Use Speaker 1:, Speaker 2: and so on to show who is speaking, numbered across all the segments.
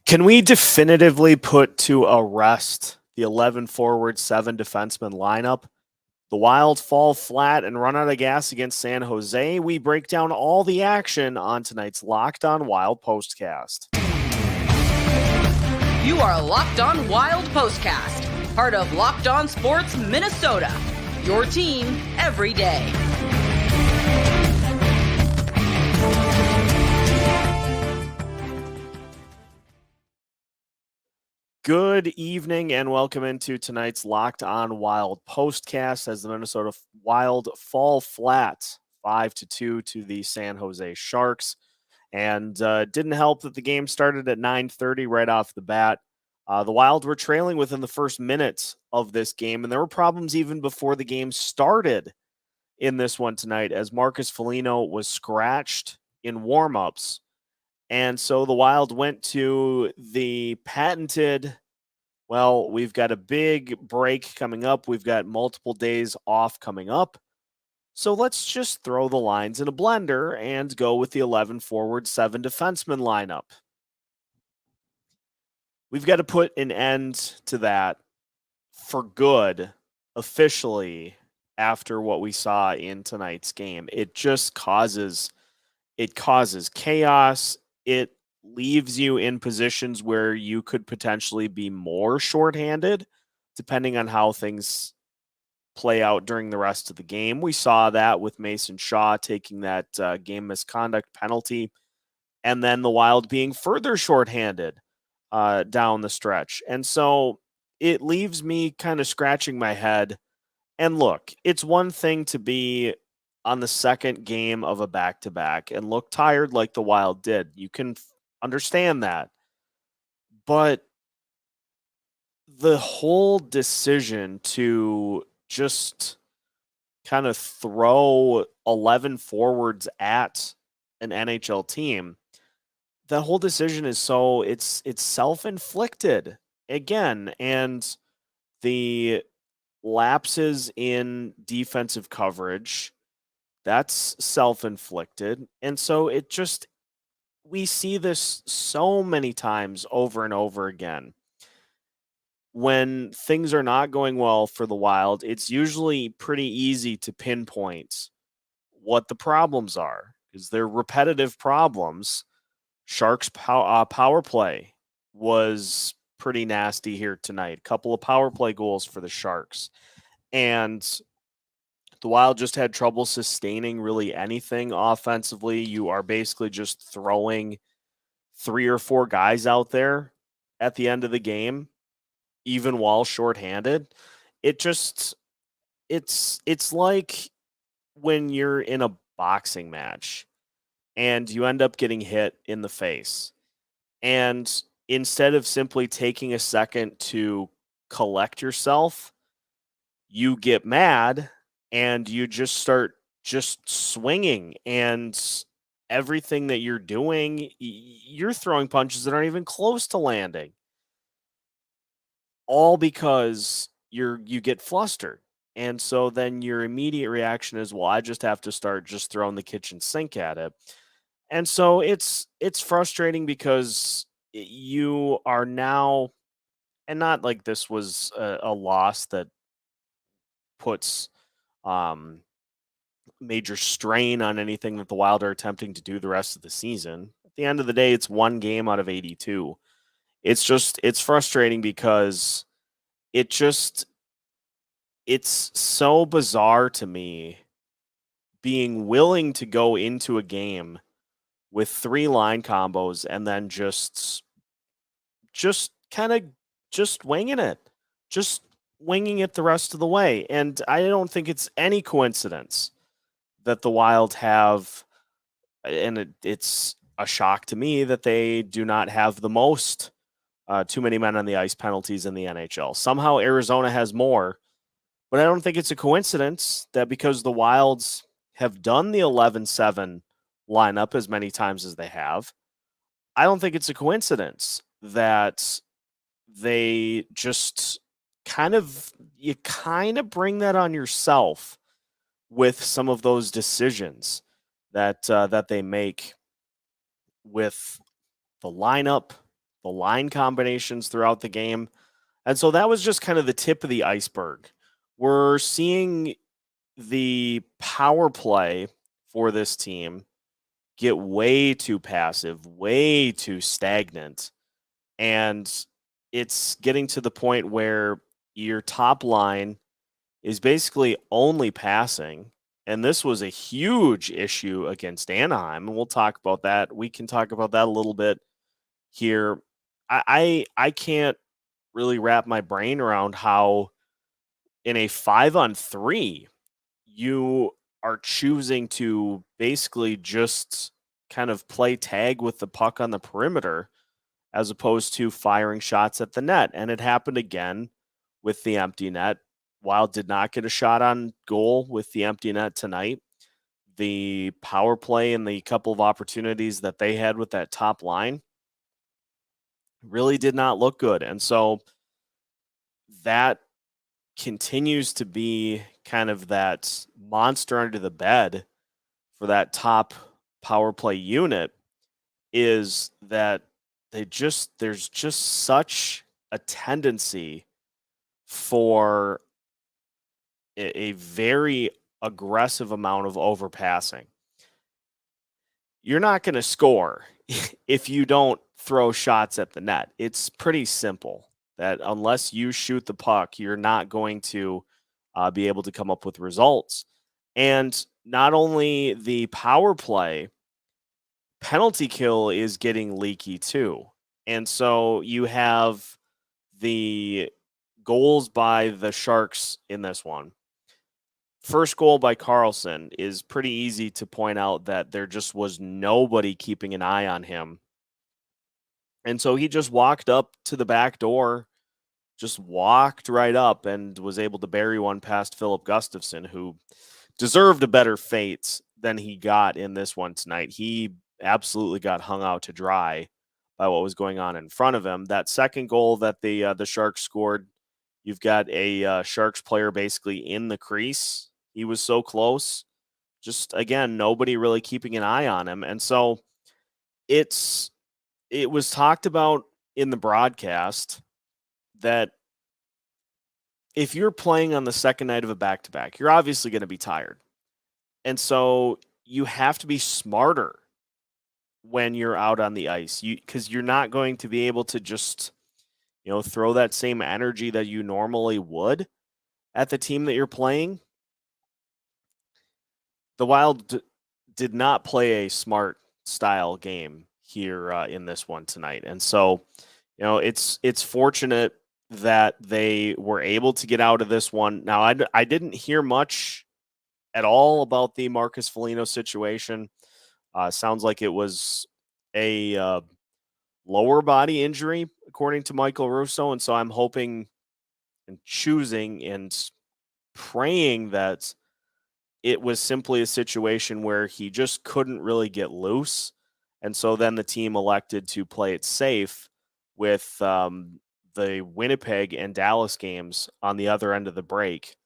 Speaker 1: Can we definitively put to a rest the 11 forward, 7 defenseman lineup? The Wild fall flat and run out of gas against San Jose. We break down all the action on tonight's Locked On Wild postcast.
Speaker 2: You are Locked On Wild postcast, part of Locked On Sports Minnesota. Your team every day.
Speaker 1: Good evening and welcome into tonight's Locked On Wild postcast as the Minnesota Wild fall flat 5-2 to the San Jose Sharks. And didn't help that the game started at 9:30 right off the bat. The Wild were trailing within the first minute of this game, and there were problems even before the game started in this one tonight as Marcus Foligno was scratched in warmups. And so the Wild went to the patented, well, we've got a big break coming up. We've got multiple days off coming up. So let's just throw the lines in a blender and go with the 11 forward, 7 defenseman lineup. We've got to put an end to that for good, officially, after what we saw in tonight's game. It just causes chaos. It leaves you in positions where you could potentially be more shorthanded, depending on how things play out during the rest of the game. We saw that with Mason Shaw taking that game misconduct penalty, and then the Wild being further shorthanded down the stretch. And so it leaves me kind of scratching my head. And look, it's one thing to be on the second game of a back-to-back and look tired like the Wild did. You can understand that. But the whole decision to just kind of throw 11 forwards at an NHL team, the whole decision is so it's self-inflicted again. And the lapses in defensive coverage, that's self-inflicted. And so we see this so many times over and over again. When things are not going well for the Wild, it's usually pretty easy to pinpoint what the problems are because they're repetitive problems. Sharks power play was pretty nasty here tonight. A couple of power play goals for the Sharks. And the Wild just had trouble sustaining really anything offensively. You are basically just throwing 3 or 4 guys out there at the end of the game, even while shorthanded. It's like when you're in a boxing match and you end up getting hit in the face. And instead of simply taking a second to collect yourself, you get mad and you just start just swinging, and everything that you're doing, you're throwing punches that aren't even close to landing. All because you get flustered. And so then your immediate reaction is, well, I just have to start just throwing the kitchen sink at it. And so it's frustrating because you are now, and not like this was a loss that puts major strain on anything that the Wild are attempting to do the rest of the season. At the end of the day, it's one game out of 82. It's frustrating because it's so bizarre to me being willing to go into a game with 3 line combos and then just kind of just winging it. Just winging it the rest of the way. And I don't think it's any coincidence that the Wild have, and it's a shock to me that they do not have the most too many men on the ice penalties in the NHL. Somehow Arizona has more, but I don't think it's a coincidence that because the Wilds have done the 11-7 lineup as many times as they have, I don't think it's a coincidence that they just you bring that on yourself with some of those decisions that they make with the lineup, the line combinations throughout the game. And so that was just kind of the tip of the iceberg. We're seeing the power play for this team get way too passive, way too stagnant. And it's getting to the point where your top line is basically only passing. And this was a huge issue against Anaheim. And we'll talk about that. We can talk about that a little bit here. I can't really wrap my brain around how in a 5-on-3 you are choosing to basically just kind of play tag with the puck on the perimeter as opposed to firing shots at the net. And it happened again with the empty net. Wild did not get a shot on goal with the empty net tonight. The power play and the couple of opportunities that they had with that top line really did not look good. And so that continues to be kind of that monster under the bed for that top power play unit, is that there's just such a tendency for a very aggressive amount of overpassing. You're not going to score if you don't throw shots at the net. It's pretty simple that unless you shoot the puck, you're not going to be able to come up with results. And not only the power play, penalty kill is getting leaky too. And so you have the goals by the Sharks in this one. First goal by Karlsson is pretty easy to point out that there just was nobody keeping an eye on him. And so he just walked up to the back door, just walked right up and was able to bury one past Philip Gustafsson, who deserved a better fate than he got in this one tonight. He absolutely got hung out to dry by what was going on in front of him. That second goal that the Sharks scored, you've got a Sharks player basically in the crease. He was so close. Just, again, nobody really keeping an eye on him. And so it was talked about in the broadcast that if you're playing on the second night of a back-to-back, you're obviously going to be tired. And so you have to be smarter when you're out on the ice, because you're not going to be able to just, throw that same energy that you normally would at the team that you're playing. The Wild did not play a smart style game here in this one tonight. And so, it's fortunate that they were able to get out of this one. Now, I didn't hear much at all about the Marcus Foligno situation. Sounds like it was a lower body injury, according to Michael Russo. And so I'm hoping and choosing and praying that it was simply a situation where he just couldn't really get loose. And so then the team elected to play it safe with the Winnipeg and Dallas games on the other end of the break.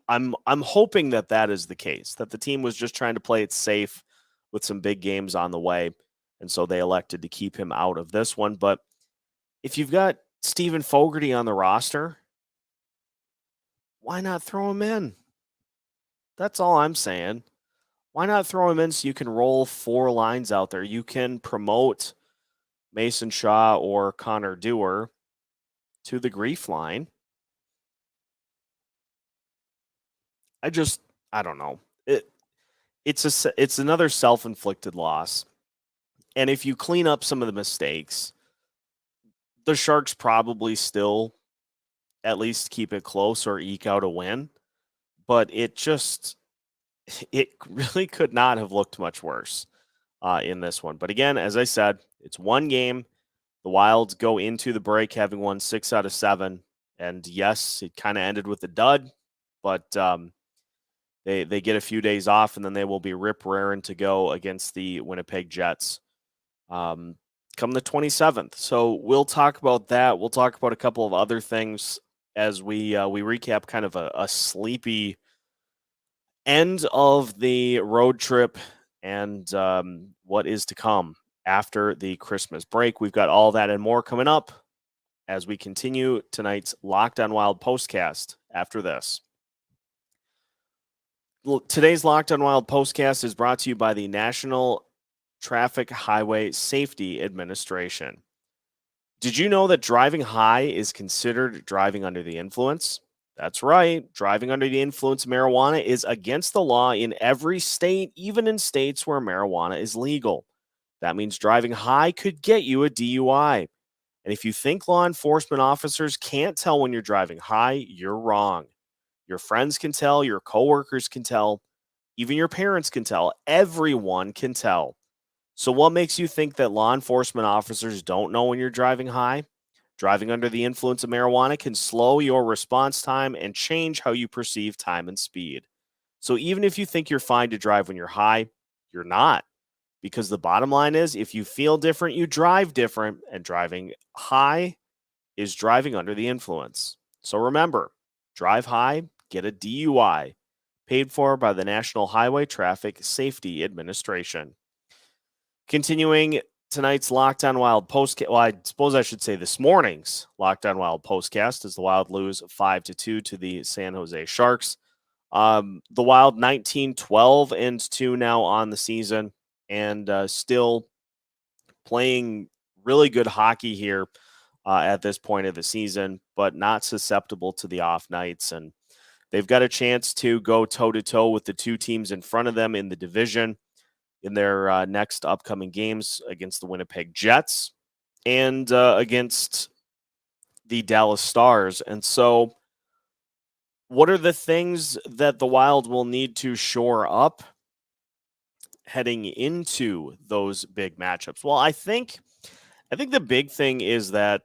Speaker 1: I'm hoping that is the case, that the team was just trying to play it safe with some big games on the way. And so they elected to keep him out of this one. But if you've got Stephen Fogarty on the roster, why not throw him in? That's all I'm saying. Why not throw him in so you can roll 4 lines out there? You can promote Mason Shaw or Connor Dewar to the grief line. I don't know. It's another self-inflicted loss. And if you clean up some of the mistakes, the Sharks probably still at least keep it close or eke out a win. But it really could not have looked much worse in this one. But again, as I said, it's one game. The Wild go into the break having won 6 out of 7. And yes, it kind of ended with a dud, but they get a few days off, and then they will be rip-raring to go against the Winnipeg Jets come the 27th. So we'll talk about that. We'll talk about a couple of other things as we recap kind of a sleepy end of the road trip and what is to come after the Christmas break. We've got all that and more coming up as we continue tonight's Locked On Wild postcast after this. Today's Locked On Wild postcast is brought to you by the National Traffic Highway Safety Administration. Did you know that driving high is considered driving under the influence? That's right. Driving under the influence of marijuana is against the law in every state, even in states where marijuana is legal. That means driving high could get you a DUI. And if you think law enforcement officers can't tell when you're driving high, you're wrong. Your friends can tell, your coworkers can tell, even your parents can tell. Everyone can tell. So what makes you think that law enforcement officers don't know when you're driving high? Driving under the influence of marijuana can slow your response time and change how you perceive time and speed. So even if you think you're fine to drive when you're high, you're not. Because the bottom line is, if you feel different, you drive different, and driving high is driving under the influence. So remember, drive high, get a DUI, paid for by the National Highway Traffic Safety Administration. Continuing tonight's Locked On Wild postcast, well, I suppose I should say this morning's Locked On Wild postcast, as the Wild lose 5-2 to the San Jose Sharks. The Wild 19-12-2 now on the season, and still playing really good hockey here at this point of the season, but not susceptible to the off nights. And they've got a chance to go toe-to-toe with the two teams in front of them in the division in their next upcoming games against the Winnipeg Jets and against the Dallas Stars. And so what are the things that the Wild will need to shore up heading into those big matchups? Well, I think the big thing is that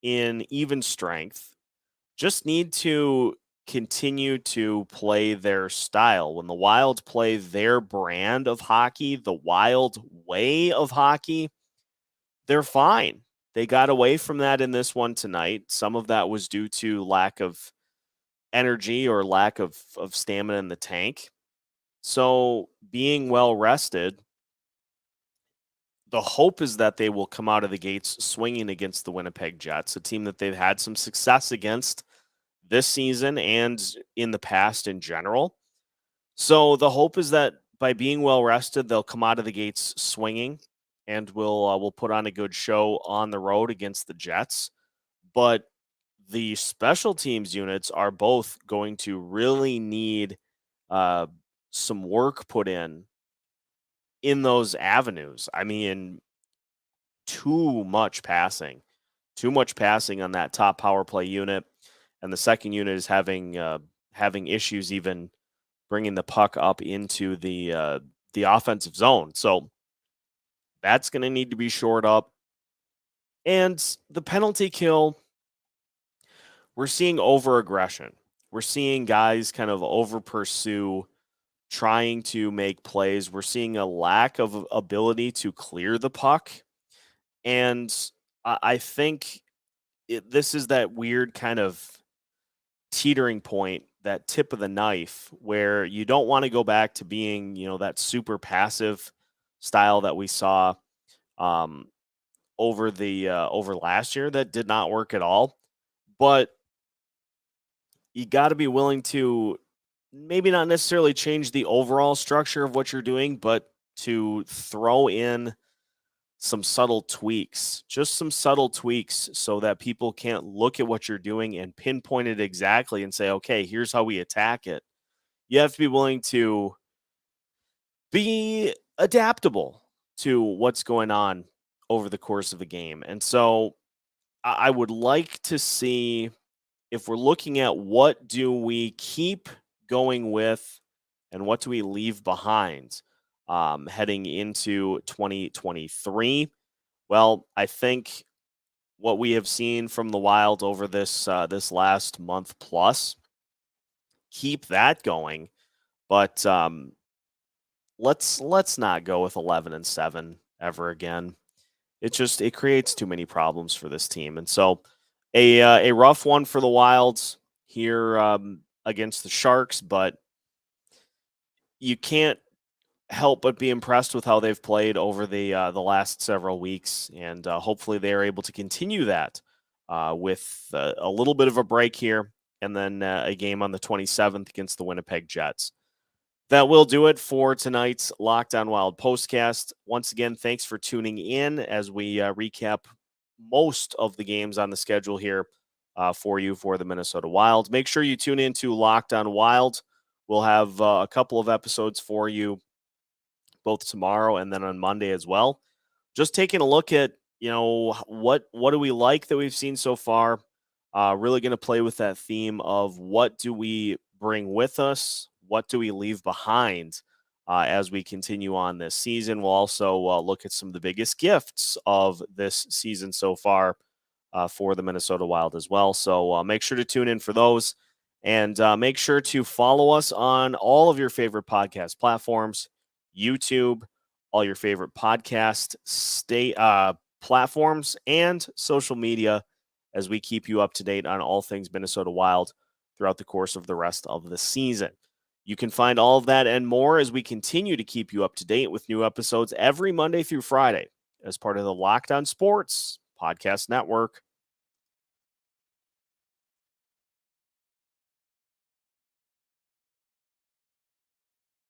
Speaker 1: in even strength, just need to continue to play their style. When the Wild play their brand of hockey, the Wild way of hockey, they're fine. They got away from that in this one tonight. Some of that was due to lack of energy or lack of stamina in the tank. So being well rested, the hope is that they will come out of the gates swinging against the Winnipeg Jets, a team that they've had some success against this season and in the past in general. So the hope is that by being well rested, they'll come out of the gates swinging, and we'll put on a good show on the road against the Jets. But the special teams units are both going to really need some work put in those avenues. I mean, too much passing on that top power play unit, and the second unit is having issues even bringing the puck up into the offensive zone. So that's going to need to be shored up. And the penalty kill, we're seeing over aggression. We're seeing guys kind of over pursue, trying to make plays. We're seeing a lack of ability to clear the puck. And I think this is that weird kind of teetering point, that tip of the knife, where you don't want to go back to being, that super passive style that we saw over last year. That did not work at all. But you got to be willing to maybe not necessarily change the overall structure of what you're doing, but to throw in some subtle tweaks, just some subtle tweaks, so that people can't look at what you're doing and pinpoint it exactly and say, okay, here's how we attack it. You have to be willing to be adaptable to what's going on over the course of a game. And so I would like to see, if we're looking at what do we keep going with and what do we leave behind heading into 2023. Well, I think what we have seen from the Wild over this last month plus, keep that going. But let's not go with 11-7 ever again. It creates too many problems for this team. And so a rough one for the Wilds here against the Sharks, but you can't help but be impressed with how they've played over the last several weeks, and hopefully they are able to continue that with a little bit of a break here, and then a game on the 27th against the Winnipeg Jets. That will do it for tonight's Locked On Wild postcast. Once again, thanks for tuning in as we recap most of the games on the schedule here for you for the Minnesota Wild. Make sure you tune in to Locked On Wild. We'll have a couple of episodes for you both tomorrow and then on Monday as well. Just taking a look at, what do we like that we've seen so far. Really going to play with that theme of what do we bring with us? What do we leave behind as we continue on this season? We'll also look at some of the biggest gifts of this season so far for the Minnesota Wild as well. So make sure to tune in for those, and make sure to follow us on all of your favorite podcast platforms, YouTube, all your favorite podcast platforms, and social media as we keep you up to date on all things Minnesota Wild throughout the course of the rest of the season. You can find all of that and more as we continue to keep you up to date with new episodes every Monday through Friday as part of the Locked On Sports Podcast Network.